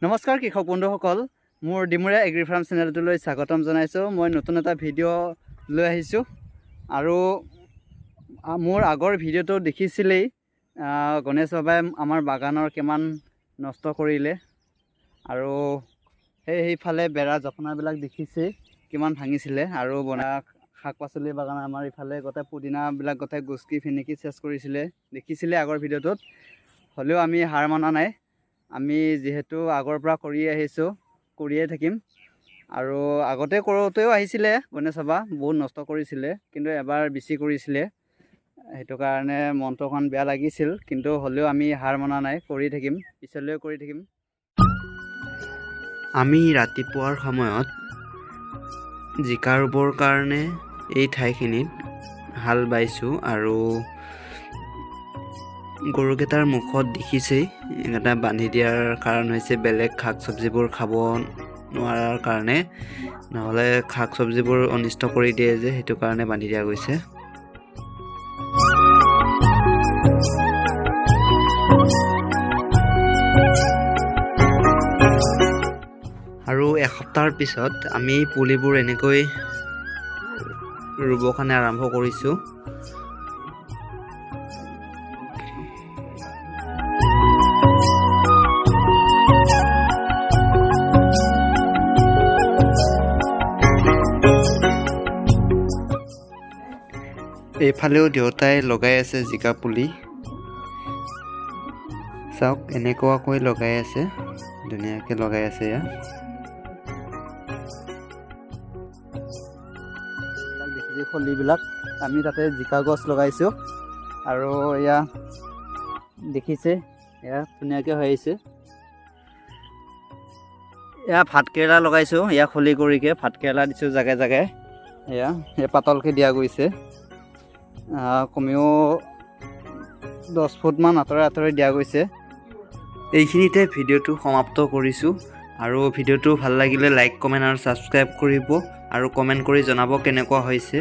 নমস্কাৰ কৃষক বন্ধুসকল, মোৰ ডিমুৰীয়া এগ্ৰি ফাৰ্ম চেনেলটোলৈ স্বাগতম জনাইছোঁ। মই নতুন এটা ভিডিঅ' লৈ আহিছোঁ আৰু মোৰ আগৰ ভিডিঅ'টো দেখিছিলেই গণেশ বাবাই আমাৰ বাগানৰ কিমান নষ্ট কৰিলে আৰু সেইফালে বেৰা জপনাবিলাক দেখিছেই কিমান ভাঙিছিলে আৰু শাক পাচলি বাগান আমাৰ ইফালে গোটেই পুদিনাবিলাক গোটেই গুচকি ফিনিকি চেচ কৰিছিলে, দেখিছিলে আগৰ ভিডিঅ'টোত। হ'লেও আমি হাৰ মনা নাই। আমি যিহেতু আগৰ পৰা কৰি আহিছোঁ, কৰিয়ে থাকিম। আৰু আগতে কৰোঁতেও আহিছিলে গণেশ বাবা, বহুত নষ্ট কৰিছিলে, কিন্তু এবাৰ বেছি কৰিছিলে। সেইটো কাৰণে মনটো অকণ বেয়া লাগিছিল, কিন্তু হ'লেও আমি হাৰ মনা নাই, কৰি থাকিম, পিছলৈও কৰি থাকিম। আমি ৰাতিপুৱাৰ সময়ত জিকা ৰুবৰ কাৰণে এই ঠাইখিনিত হাল বাইছোঁ আৰু গৰুকেইটাৰ মুখত দেখিছেই এটা বান্ধি দিয়াৰ কাৰণ হৈছে বেলেগ শাক চব্জিবোৰ খাব নোৱাৰাৰ কাৰণে, নহ'লে শাক চব্জিবোৰ অনিষ্ট কৰি দিয়ে যে, সেইটো কাৰণে বান্ধি দিয়া গৈছে। আৰু এসপ্তাহৰ পিছত আমি পুলিবোৰ এনেকৈ ৰুবৰ কাৰণে আৰম্ভ কৰিছোঁ। এইফালেও দেউতাই লগাই আছে জিকা পুলি, চাওক এনেকুৱাকৈ লগাই আছে, ধুনীয়াকৈ লগাই আছে। দেখিছে খলিবিলাক, আমি তাতে জিকা গছ লগাইছোঁ আৰু এয়া দেখিছে, এয়া ধুনীয়াকৈ হৈ আহিছে। এয়া ভাতকেৰেলা লগাইছোঁ, এয়া খলি কৰিকৈ ভাতকেৰেলা দিছোঁ জাগে জাগে। এয়া পাতলকৈ দিয়া গৈছে, কমেও 10 ফুটমান আঁতৰে আঁতৰে দিয়া গৈছে। এইখিনিতে ভিডিঅ'টো সমাপ্ত কৰিছোঁ আৰু ভিডিঅ'টো ভাল লাগিলে লাইক, কমেণ্ট আৰু ছাবস্ক্ৰাইব কৰিব আৰু কমেণ্ট কৰি জনাব কেনেকুৱা হৈছে।